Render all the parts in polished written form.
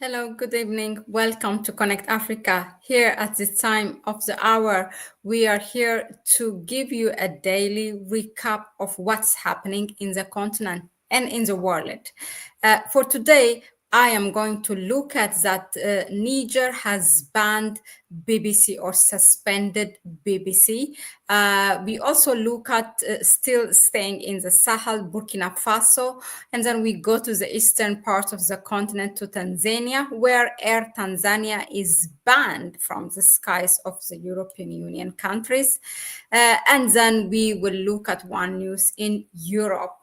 Hello, good evening. Welcome to Connect Africa. Here at this time of the hour, we are here to give you a daily recap of what's happening in the continent and in the world. For today, I am going to look at that Niger has banned BBC or suspended BBC. We also look at still staying in the Sahel, Burkina Faso, and then we go to the eastern part of the continent to Tanzania, where Air Tanzania is banned from the skies of the European Union countries. And then we will look at one news in Europe.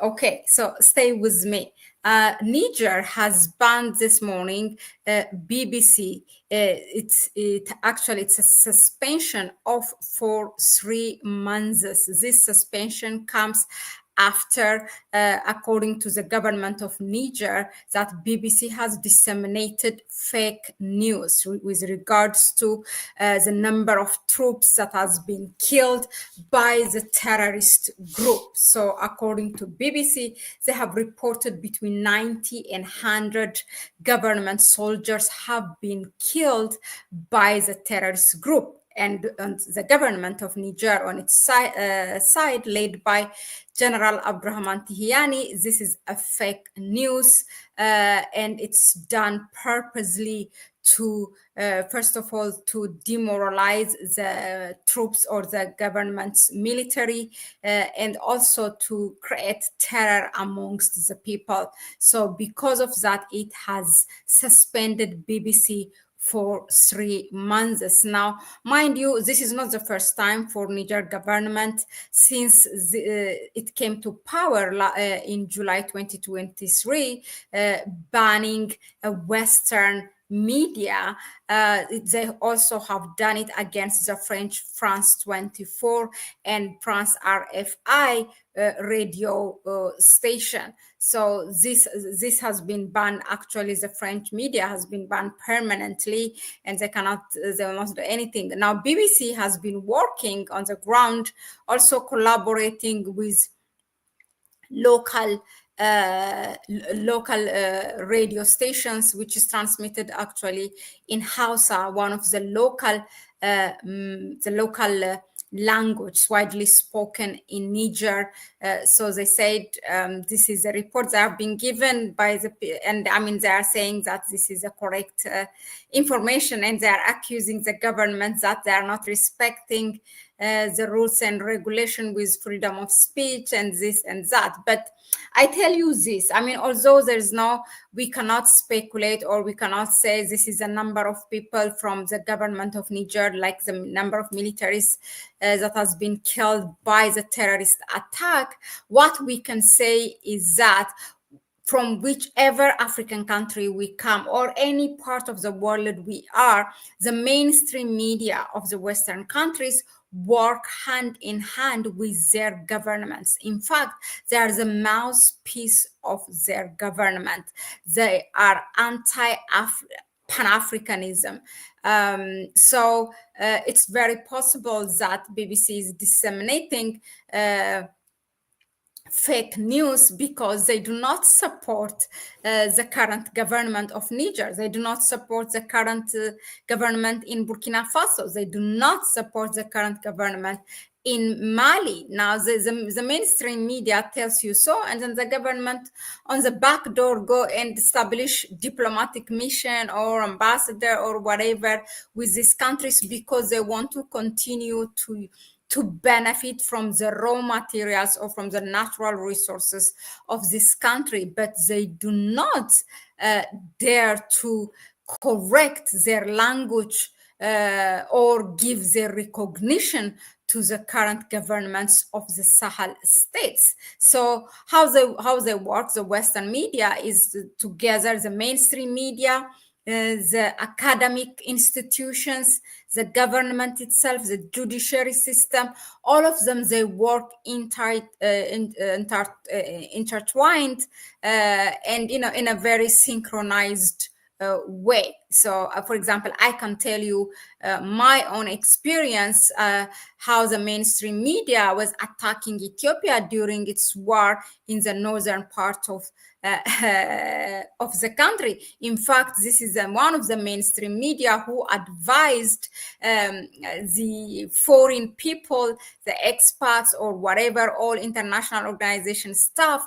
Okay, so stay with me. Niger has banned this morning BBC. It's a suspension of for 3 months. This suspension comes after, according to the government of Niger, that BBC has disseminated fake news with regards to the number of troops that has been killed by the terrorist group. So according to BBC, they have reported between 90 and 100 government soldiers have been killed by the terrorist group. And the government of Niger on its side, led by General Abdurrahman Tihiani, this is a fake news, and it's done purposely to, first of all, to demoralize the troops or the government's military, and also to create terror amongst the people. So because of that, it has suspended BBC for 3 months. Now, mind you, this is not the first time for Niger government since it came to power in July 2023, banning Western media. They also have done it against the French France 24 and France RFI radio station. So this has been banned. Actually, the French media has been banned permanently, and they will not do anything. Now, BBC has been working on the ground, also collaborating with local radio stations, which is transmitted actually in Hausa, one of the local language widely spoken in Niger. So they said this is a report that have been given by and I mean, they are saying that this is a correct information, and they are accusing the government that they are not respecting the rules and regulation with freedom of speech and this and that. But I tell you this, I mean, although we cannot speculate or we cannot say this is a number of people from the government of Niger, like the number of militaries that has been killed by the terrorist attack, what we can say is that from whichever African country we come or any part of the world we are, the mainstream media of the Western countries work hand in hand with their governments. In fact, they are the mouthpiece of their government. They are Pan-Africanism. So it's very possible that BBC is disseminating fake news because they do not support the current government of Niger. They do not support the current government in Burkina Faso. They do not support the current government in Mali. Now, the mainstream media tells you so, and then the government on the back door go and establish diplomatic mission or ambassador or whatever with these countries because they want to continue to benefit from the raw materials or from the natural resources of this country, but they do not dare to correct their language or give their recognition to the current governments of the Sahel states. So how they work, the Western media is to gather the mainstream media, the academic institutions, the government itself, the judiciary system, all of them, they work intertwined and in a very synchronized way. So, for example, I can tell you my own experience, how the mainstream media was attacking Ethiopia during its war in the northern part of of the country. In fact, this is one of the mainstream media who advised the foreign people, the expats or whatever, all international organization staff,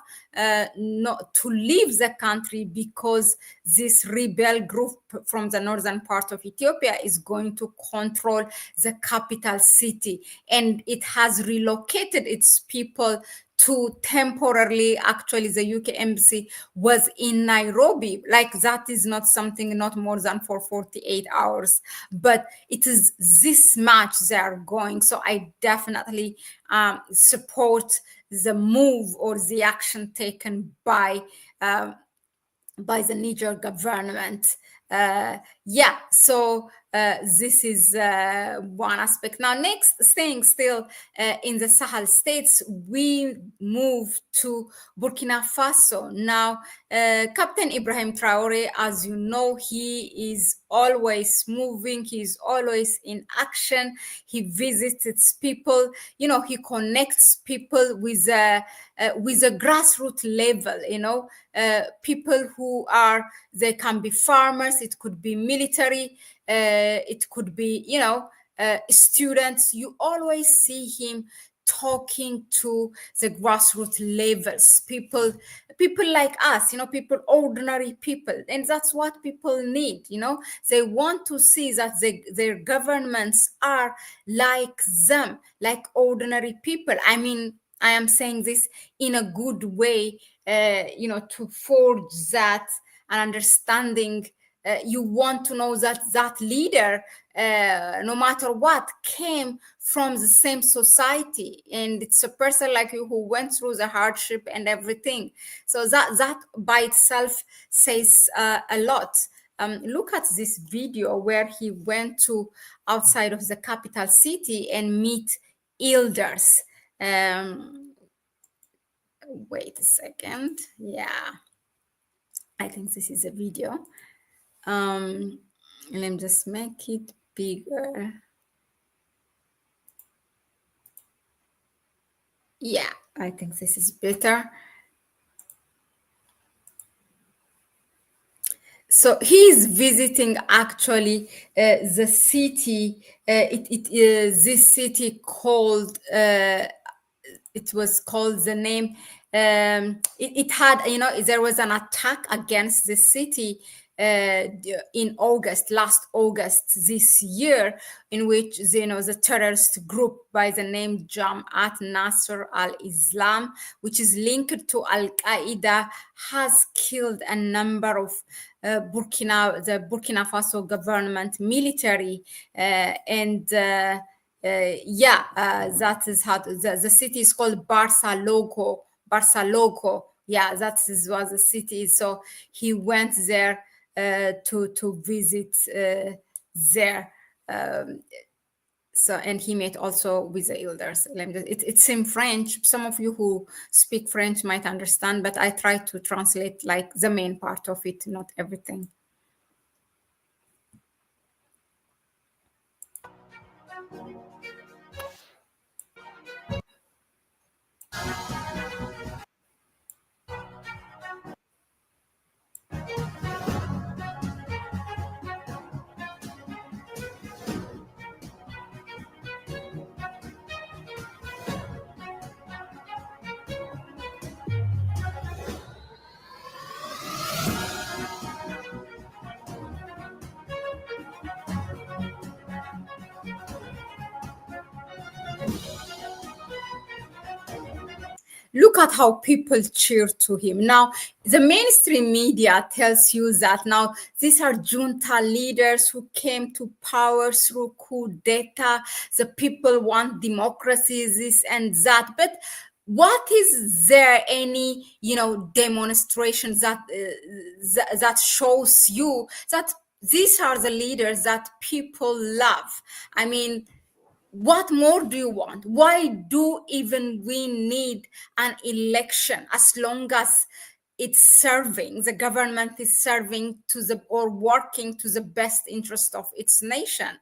not to leave the country because this rebel group from the northern part of Ethiopia is going to control the capital city, and it has relocated its people to temporarily. Actually, the UK embassy was in Nairobi. Like, that is not something, not more than for 48 hours, but it is this much they are going. So I definitely support the move or the action taken by the Niger government. Yeah, so this is one aspect. Now, next thing, still in the Sahel states, we move to Burkina Faso. Now, Captain Ibrahim Traore, as you know, he is always moving, he's always in action. He visits its people, he connects people with a grassroots level, people who are, they can be farmers, it could be military, it could be, students. You always see him talking to the grassroots levels, people like us, people, ordinary people. And that's what people need. They want to see that their governments are like them, like ordinary people. I mean, I am saying this in a good way, to forge that an understanding. You want to know that that leader, no matter what, came from the same society, and it's a person like you who went through the hardship and everything. So that by itself says a lot. Look at this video where he went to outside of the capital city and meet elders. Wait a second. Yeah, I think this is a video. Let me just make it bigger. Yeah, I think this is better. So he's visiting actually the city. This city called. It was called the name. It had, there was an attack against the city in last August this year, in which the terrorist group by the name Jamaat Nasr al-Islam, which is linked to Al-Qaeda, has killed a number of the Burkina Faso government military, and that is how the city is called Barça. Yeah, that is what the city is. So he went there to visit there. So, and he met also with the elders. It's in French. Some of you who speak French might understand, but I try to translate like the main part of it, not everything. Look at how people cheer to him. Now, the mainstream media tells you that now these are junta leaders who came to power through coup d'etat. The people want democracy, this and that. But what is there any, demonstration that shows you that these are the leaders that people love? I mean, what more do you want? Why do even we need an election, as long as the government is serving or working to the best interest of its nation?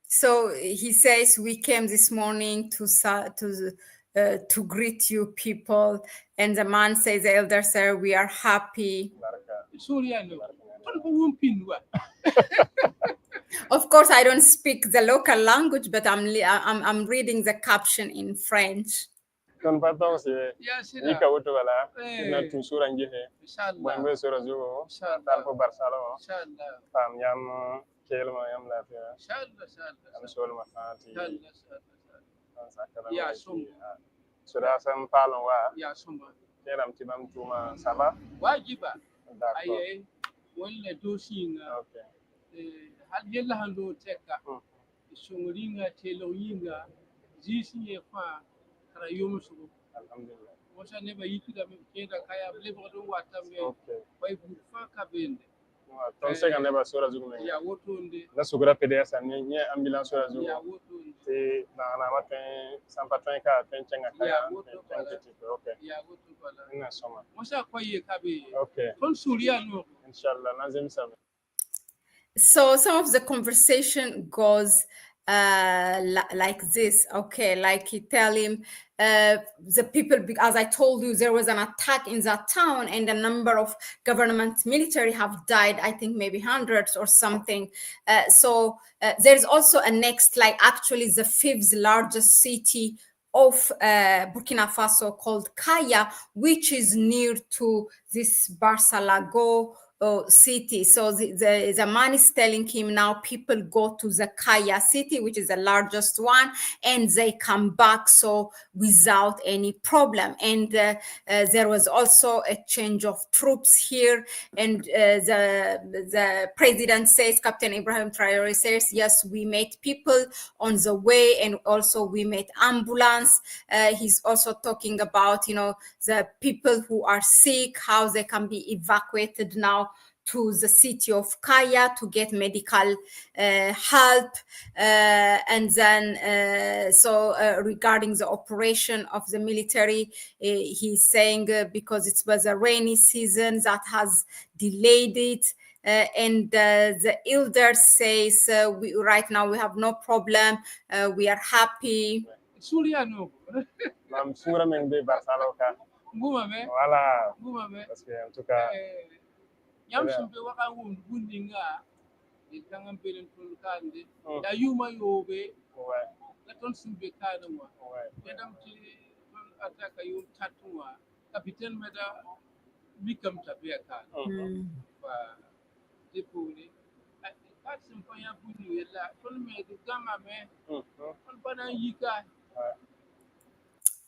So he says we came this morning to greet you people, and the man says, the elder sir, we are happy. Of course, I don't speak the local language, but I'm reading the caption in French. Kon patong si ni ka wuto wala na tu sura ngehe mo mbe sura zugo tal ko barsalo fam yam kelma yam la fiya am sol ma fati ya sura sam palon wa keram tibam tuma saba wajiba aye wala dosinga hal yella hando teka songoringa telo yinga jisi fa kara yomusu alhamdulillah wasa ne ba yiki da ke da kaya ble ba do wata me bai bu fa ka bende ton se kan ne ba sura zugu me ya woto nde na sugura PDS ne nye ambulance sura zugu ya woto te na matin sans patron ka pen chenga kaya okay ya woto bala ina soma wasa ko ye ka be okay ton suriya no inshallah nazim sa. So some of the conversation goes like this, okay, like he tell him the people, as I told you, there was an attack in that town and a number of government military have died, I think maybe hundreds or something. So there's also a next, like actually the fifth largest city of Burkina Faso called Kaya, which is near to this Barsalago city. So the man is telling him now people go to the Kaya city, which is the largest one, and they come back so without any problem. And there was also a change of troops here. And the president says, Captain Ibrahim Traore says, yes, we met people on the way, and also we met ambulance. He's also talking about, the people who are sick, how they can be evacuated now to the city of Kaya to get medical help. And then, regarding the operation of the military, he's saying because it was a rainy season that has delayed it. And the elder says, right now we have no problem. We are happy. Yam sumbe waka wundinga itangam pelen tulkande ya yuma yobe la ton sumbe kana mo kedam ti ton ataka yum tatwa kapiten meda bikam tabia kana ba deponi kat sumpa ya bunyu yela ton me du gama me ton bana yika.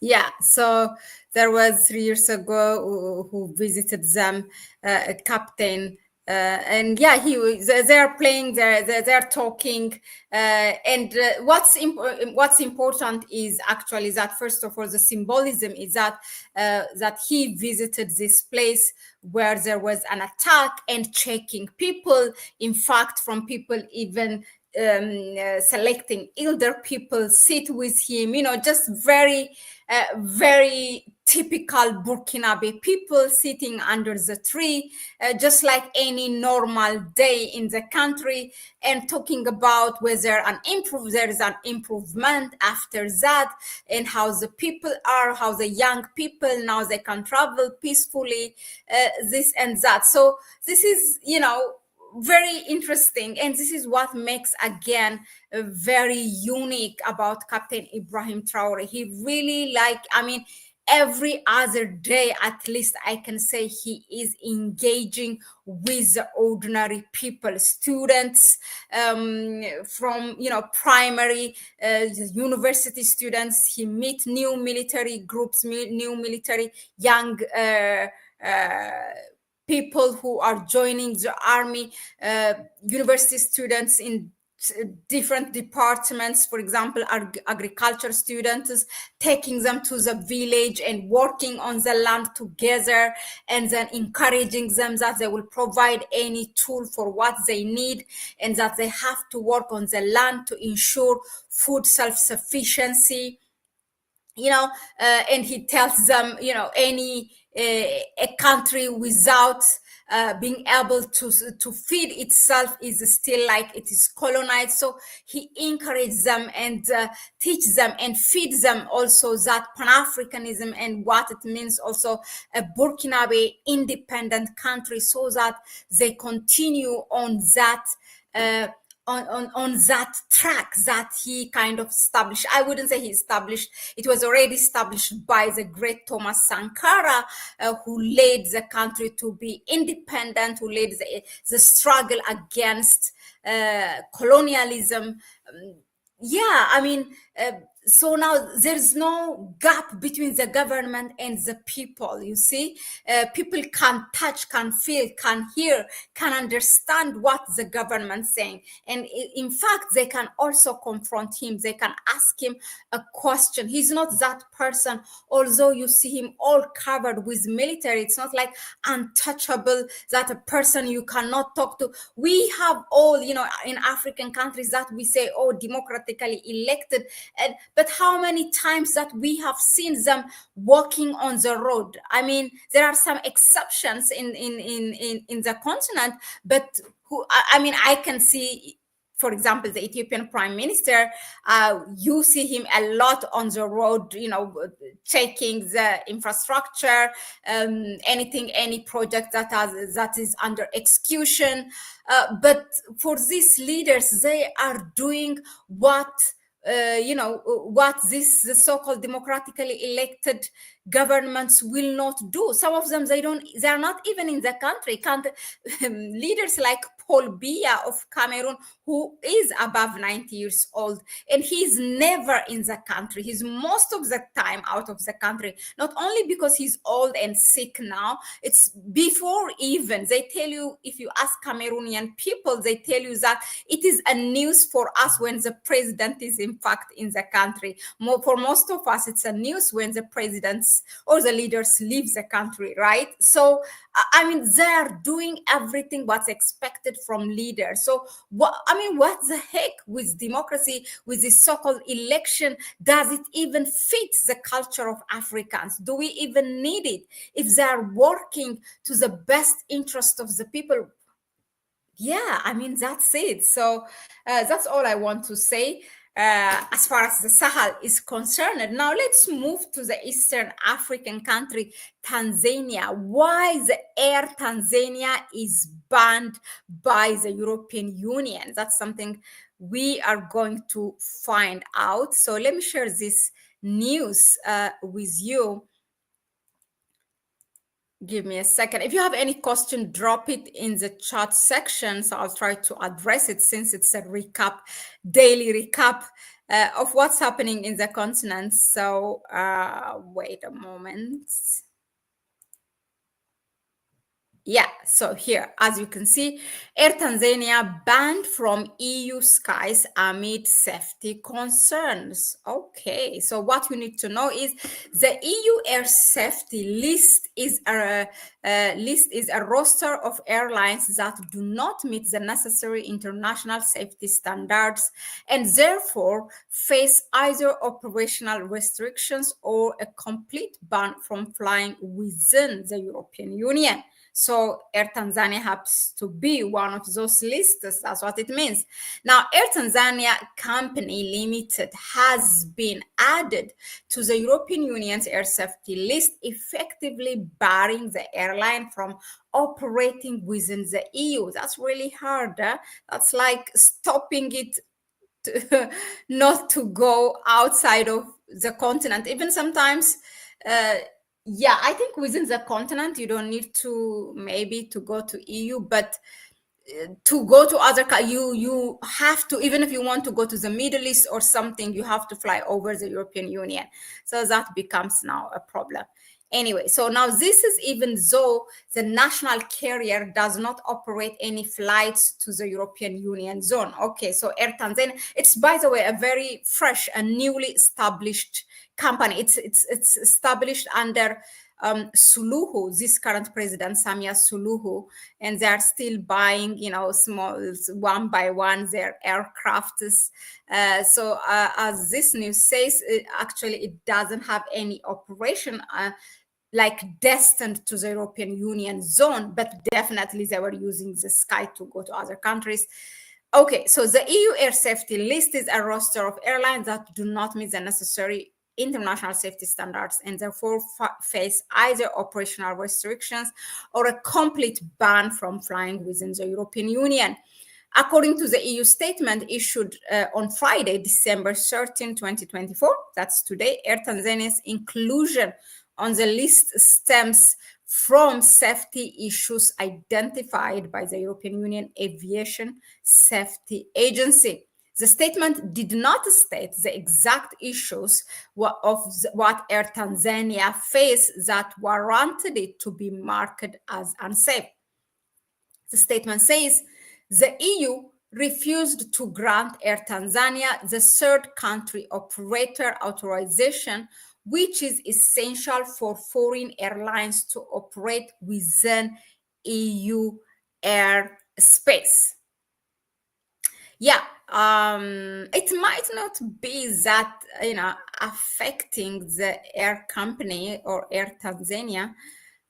Yeah, so there was 3 years ago who visited them, captain, and yeah, they're playing, they're talking, and what's important is actually that first of all the symbolism is that that he visited this place where there was an attack and checking people. In fact, from people even selecting elder people sit with him, just very very typical Burkinabe people sitting under the tree, just like any normal day in the country, and talking about whether there is an improvement after that, and how the people are, how the young people now they can travel peacefully, this and that. So this is, very interesting, and this is what makes again very unique about Captain Ibrahim Traore. He really every other day at least I can say he is engaging with the ordinary people, students, from primary, university students. He meet new military groups, new military young people who are joining the army, university students in different departments, for example, agriculture students, taking them to the village and working on the land together, and then encouraging them that they will provide any tool for what they need, and that they have to work on the land to ensure food self-sufficiency. and he tells them, any a country without being able to feed itself is still like it is colonized. So he encourages them and teach them and feeds them also that Pan-Africanism and what it means also a Burkinabe independent country, so that they continue on that on that track that he kind of established. I wouldn't say he established, it was already established by the great Thomas Sankara, who led the country to be independent, who led the struggle against colonialism. So now there's no gap between the government and the people. You see, people can touch, can feel, can hear, can understand what the government's saying, and in fact they can also confront him. They can ask him a question. He's not that person, although you see him all covered with military. It's not like untouchable, that a person you cannot talk to. We have all, in African countries that we say, oh, democratically elected, but how many times that we have seen them walking on the road? I mean, there are some exceptions in the continent, but I can see, for example, the Ethiopian Prime Minister, you see him a lot on the road, checking the infrastructure, any project that is under execution. But for these leaders, they are doing what the so-called democratically elected governments will not do. Some of them, they are not even in the country. Leaders like Paul Biya of Cameroon, who is above 90 years old, and he's never in the country. He's most of the time out of the country, not only because he's old and sick now, it's before even. They tell you, if you ask Cameroonian people, they tell you that it is a news for us when the president is in fact in the country. For most of us, it's a news when the presidents or the leaders leave the country, right? So, they are doing everything what's expected from leaders. So, what the heck with democracy, with this so-called election? Does it even fit the culture of Africans? Do we even need it? If they are working to the best interest of the people, that's it. So that's all I want to say as far as the Sahel is concerned. Now let's move to the Eastern African country, Tanzania. Why the Air Tanzania is banned by the European Union? That's something we are going to find out. So let me share this news with you. Give me a second. If you have any question, drop it in the chat section, so I'll try to address it, since it's a daily recap of what's happening in the continent. So wait a moment. So here, as you can see, Air Tanzania banned from EU skies amid safety concerns. Okay, so what you need to know is the EU air safety list is a roster of airlines that do not meet the necessary international safety standards and therefore face either operational restrictions or a complete ban from flying within the European Union. So Air Tanzania happens to be one of those lists. That's what it means. Now, Air Tanzania Company Limited has been added to the European Union's air safety list, effectively barring the airline from operating within the EU. That's really hard. That's like stopping it not to go outside of the continent. Even sometimes, I think within the continent, you don't need to go to EU, but to go to other, you have to, even if you want to go to the Middle East or something, you have to fly over the European Union. So that becomes now a problem. Anyway, so now this is even though the national carrier does not operate any flights to the European Union zone. Okay, so Air Tanzania, it's, by the way, a very fresh and newly established company. It's established under Suluhu, this current president, Samia Suluhu, and they are still buying, small one by one their aircrafts. So as this news says, actually it doesn't have any operation like destined to the European Union zone, but definitely they were using the sky to go to other countries. Okay, so the EU air safety list is a roster of airlines that do not meet the necessary international safety standards and therefore face either operational restrictions or a complete ban from flying within the European Union. According to the EU statement issued on Friday, December 13, 2024, that's today, Air Tanzania's inclusion on the list stems from safety issues identified by the European Union Aviation Safety Agency. The statement did not state the exact issues of what Air Tanzania faced that warranted it to be marked as unsafe. The statement says the EU refused to grant Air Tanzania the third country operator authorization, which is essential for foreign airlines to operate within EU airspace. Yeah, it might not be that, affecting the air company or Air Tanzania,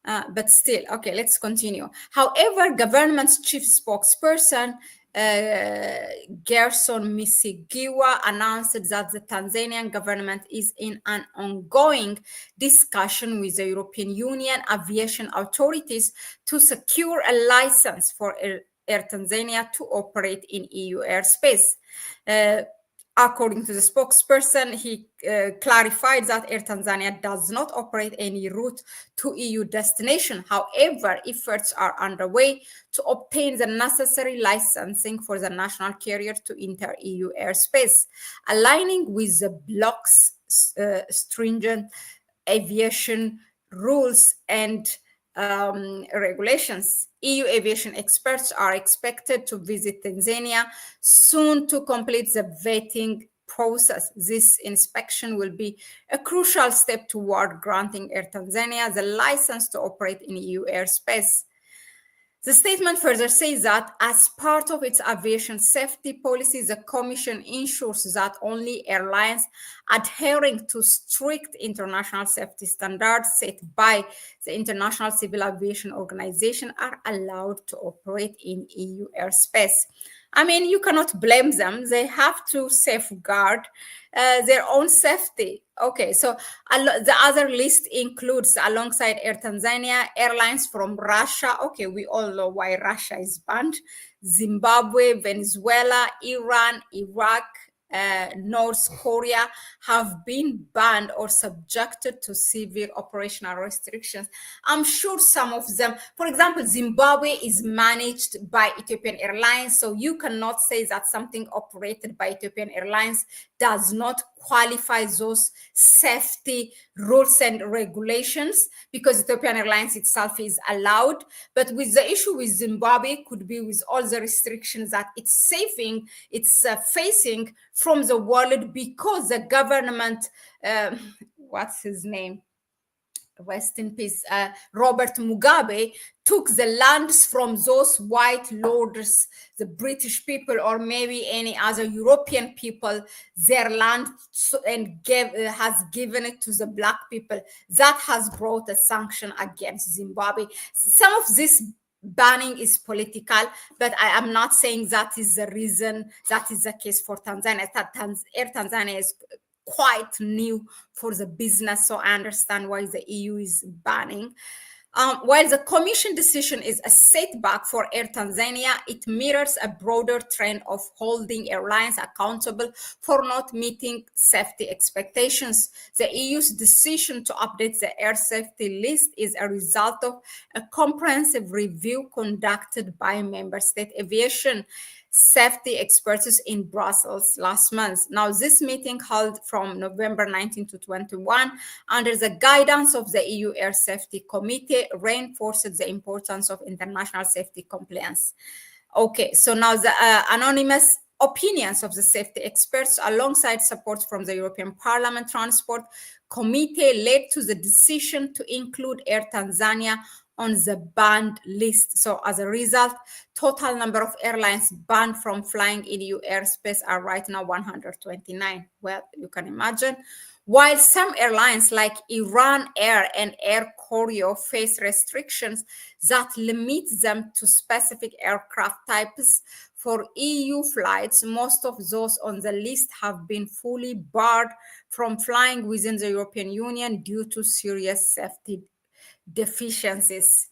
but still, okay, let's continue. However, government's chief spokesperson, Gerson Misigiwa, announced that the Tanzanian government is in an ongoing discussion with the European Union aviation authorities to secure a license for Air Tanzania to operate in EU airspace. According to the spokesperson, he clarified that Air Tanzania does not operate any route to EU destination. However, efforts are underway to obtain the necessary licensing for the national carrier to enter EU airspace, aligning with the bloc's stringent aviation rules and regulations. EU aviation experts are expected to visit Tanzania soon to complete the vetting process. This inspection will be a crucial step toward granting Air Tanzania the license to operate in EU airspace. The statement further says that as part of its aviation safety policy, the Commission ensures that only airlines adhering to strict international safety standards set by the International Civil Aviation Organization are allowed to operate in EU airspace. I mean, you cannot blame them. They have to safeguard their own safety. Okay, so the other list includes, alongside Air Tanzania, airlines from Russia. Okay, we all know why Russia is banned. Zimbabwe, Venezuela, Iran, Iraq, North Korea have been banned or subjected to severe operational restrictions. I'm sure some of them, for example, Zimbabwe is managed by Ethiopian Airlines, so you cannot say that something operated by Ethiopian Airlines does not qualify those safety rules and regulations, because Ethiopian Airlines itself is allowed. But with the issue with Zimbabwe could be with all the restrictions that it's facing from the world, because the government, what's his name? Rest in peace, Robert Mugabe, took the lands from those white lords, the British people, or maybe any other European people, their land, and has given it to the Black people. That has brought a sanction against Zimbabwe. Some of this banning is political, but I am not saying that is the reason, that is the case for Tanzania. Air Tanzania is quite new for the business, so I understand why the EU is banning. While the Commission decision is a setback for Air Tanzania, it mirrors a broader trend of holding airlines accountable for not meeting safety expectations. The EU's decision to update the air safety list is a result of a comprehensive review conducted by member state aviation safety experts in Brussels last month. Now, this meeting held from November 19 to 21 under the guidance of the EU Air Safety Committee reinforced the importance of international safety compliance. Okay, so now the anonymous opinions of the safety experts alongside support from the European Parliament Transport committee led to the decision to include Air Tanzania on the banned list. So as a result, total number of airlines banned from flying in EU airspace are right now 129. Well, you can imagine. While some airlines like Iran Air and Air Koryo face restrictions that limit them to specific aircraft types, for EU flights, most of those on the list have been fully barred from flying within the European Union due to serious safety deficiencies.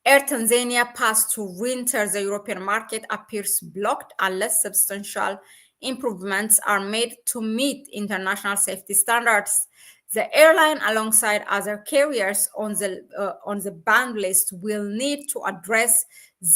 Air Tanzania path to re-enter the European market appears blocked unless substantial improvements are made to meet international safety standards. The airline, alongside other carriers on the banned list, will need to address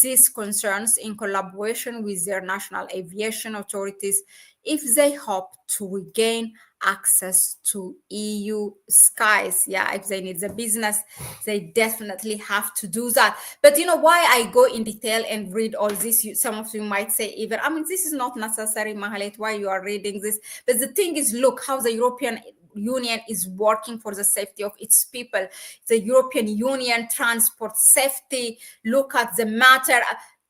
these concerns in collaboration with their national aviation authorities if they hope to regain access to EU skies. Yeah, if they need the business, they definitely have to do that. But you know why I go in detail and read all this? Some of you might say, even, I mean, this is not necessary, Mahlet, why you are reading this. But the thing is, look how the European Union is working for the safety of its people. The European Union transport safety, look at the matter.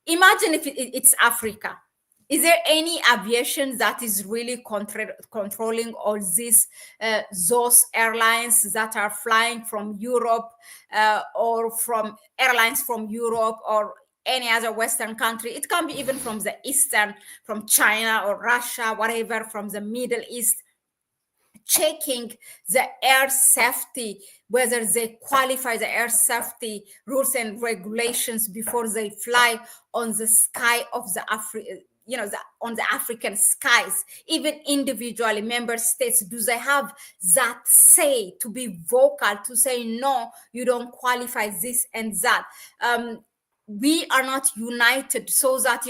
Imagine if it's Africa. Is there any aviation that is really controlling all these those airlines that are flying from Europe or from airlines from Europe or any other Western country? It can be even from the Eastern, from China or Russia, whatever, from the Middle East, checking the air safety, whether they qualify the air safety rules and regulations before they fly on the sky of the on the African skies. Even individually, member states, do they have that say to be vocal, to say, no, you don't qualify this and that? We are not united, so that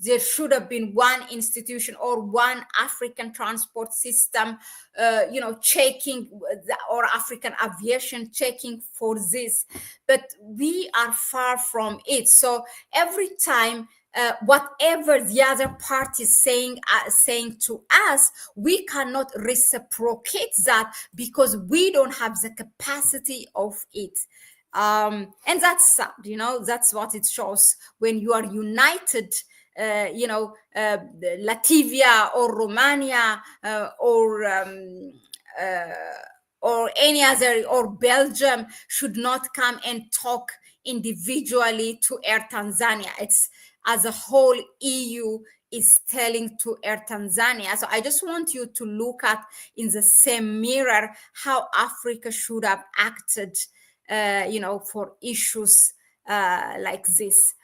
there should have been one institution or one African transport system checking or African aviation checking for this. But we are far from it. So every time whatever the other party is saying to us, we cannot reciprocate that because we don't have the capacity of it. And that's sad. That's what it shows when you are united. Latvia or Romania or any other, or Belgium, should not come and talk individually to Air Tanzania. It's as a whole EU is telling to Air Tanzania. So I just want you to look at in the same mirror how Africa should have acted for issues like this.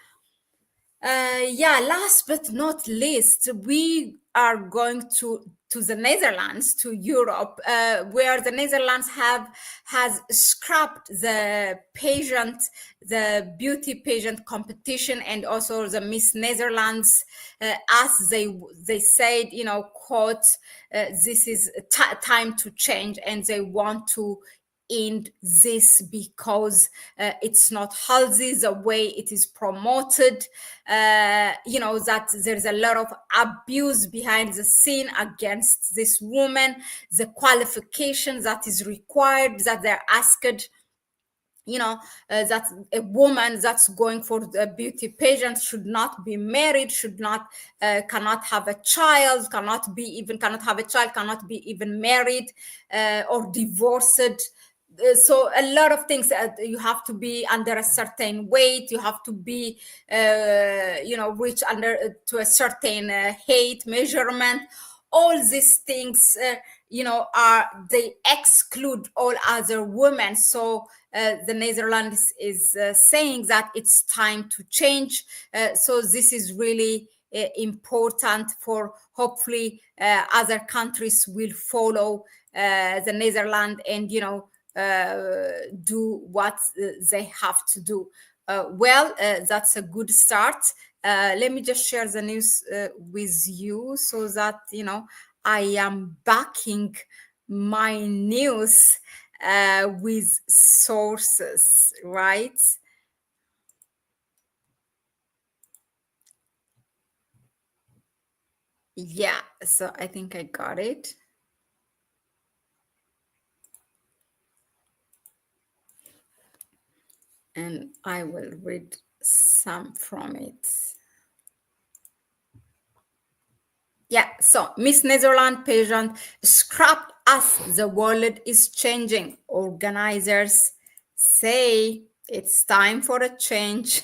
Last but not least, we are going to the Netherlands, to Europe, where the Netherlands has scrapped the pageant, the beauty pageant competition, and also the Miss Netherlands, as they said, quote, this is time to change, and they want to end this because it's not healthy the way it is promoted. That there's a lot of abuse behind the scene against this woman, the qualifications that is required, that they're asked. That a woman that's going for the beauty pageant should not be married, cannot have a child, cannot have a child, cannot be even married or divorced. So a lot of things. You have to be under a certain weight, you have to be reach under to a certain height measurement. All these things they exclude all other women. So the Netherlands is saying that it's time to change. So this is really important, for hopefully other countries will follow the Netherlands and do what they have to do. That's a good start. Let me just share the news with you so that I am backing my news with sources, right? Yeah, so I think I got it. and I will read some from it. Yeah, so Miss Netherlands pageant scrapped as the world is changing. Organizers say it's time for a change.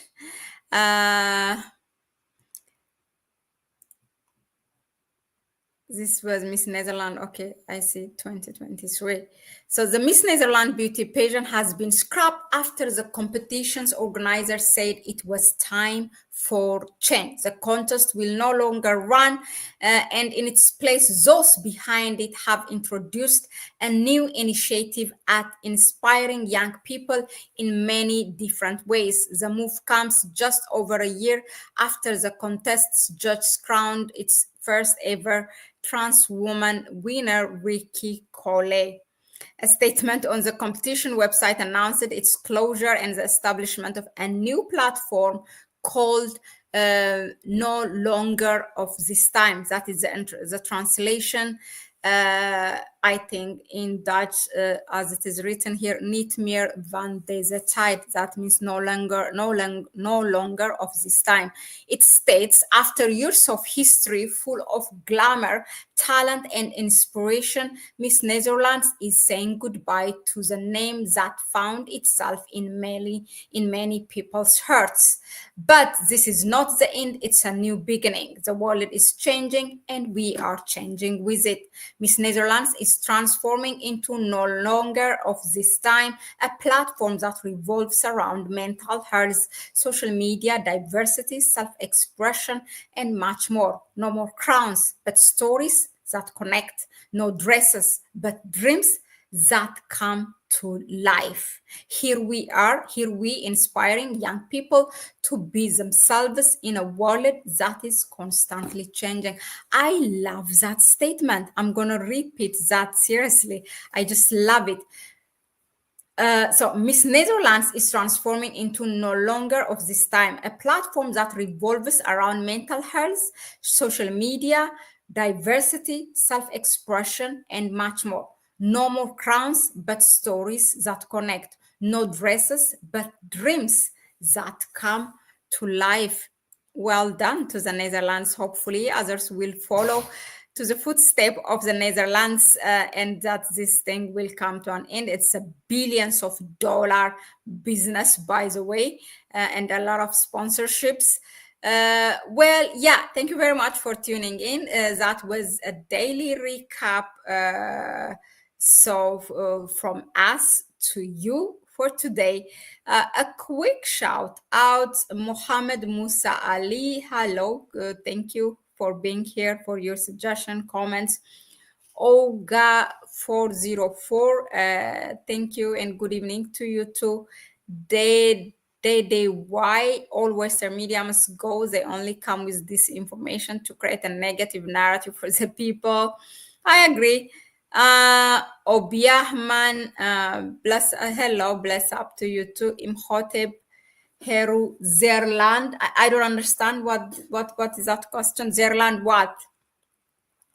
This was Miss Netherlands. Okay, I see 2023. So the Miss Netherlands beauty pageant has been scrapped after the competition's organizers said it was time for change. The contest will no longer run, and in its place, those behind it have introduced a new initiative at inspiring young people in many different ways. The move comes just over a year after the contest's judge crowned its first ever trans woman winner, Ricky Cole. A statement on the competition website announced its closure and the establishment of a new platform called No Longer of This Time. That is the translation. I think in Dutch, as it is written here, niet meer van deze tijd. That means no longer of this time. It states, after years of history full of glamour, talent, and inspiration, Miss Netherlands is saying goodbye to the name that found itself in many people's hearts. But this is not the end, it's a new beginning. The world is changing and we are changing with it. Miss Netherlands is transforming into No Longer of This Time, a platform that revolves around mental health, social media, diversity, self-expression, and much more. No more crowns, but stories that connect. No dresses, but dreams that come to life. Here we inspiring young people to be themselves in a world that is constantly changing. I love that statement. I'm going to repeat that seriously. I just love it. So Miss Netherlands is transforming into No Longer of This Time, a platform that revolves around mental health, social media, diversity, self-expression, and much more. No more crowns, but stories that connect. No dresses, but dreams that come to life. Well done to the Netherlands. Hopefully others will follow to the footstep of the Netherlands, and that this thing will come to an end. It's a billions of dollar business, by the way, and a lot of sponsorships. Well, yeah, thank you very much for tuning in. That was a daily recap. From us to you for today. A quick shout out, Mohammed Musa Ali. Hello, thank you for being here, for your suggestion, comments. Olga 404, thank you and good evening to you too. Why all Western media must go. They only come with this information to create a negative narrative for the people. I agree. Obiahman, hello, bless up to you too. Imhotep Heru Zerland. I don't understand what is that question. Zerland what?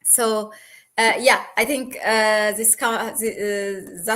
So yeah, I think that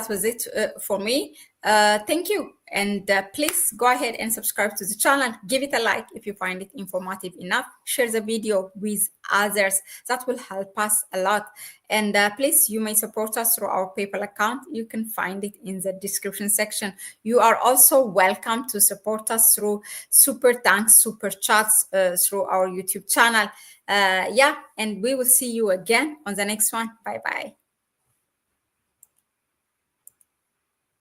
was it for me. Thank you, and please go ahead and subscribe to the channel. Give it a like if you find it informative enough. Share the video with others. That will help us a lot. And please, you may support us through our PayPal account. You can find it in the description section. You are also welcome to support us through super thanks, super chats through our YouTube channel. Yeah, and we will see you again on the next one. Bye bye.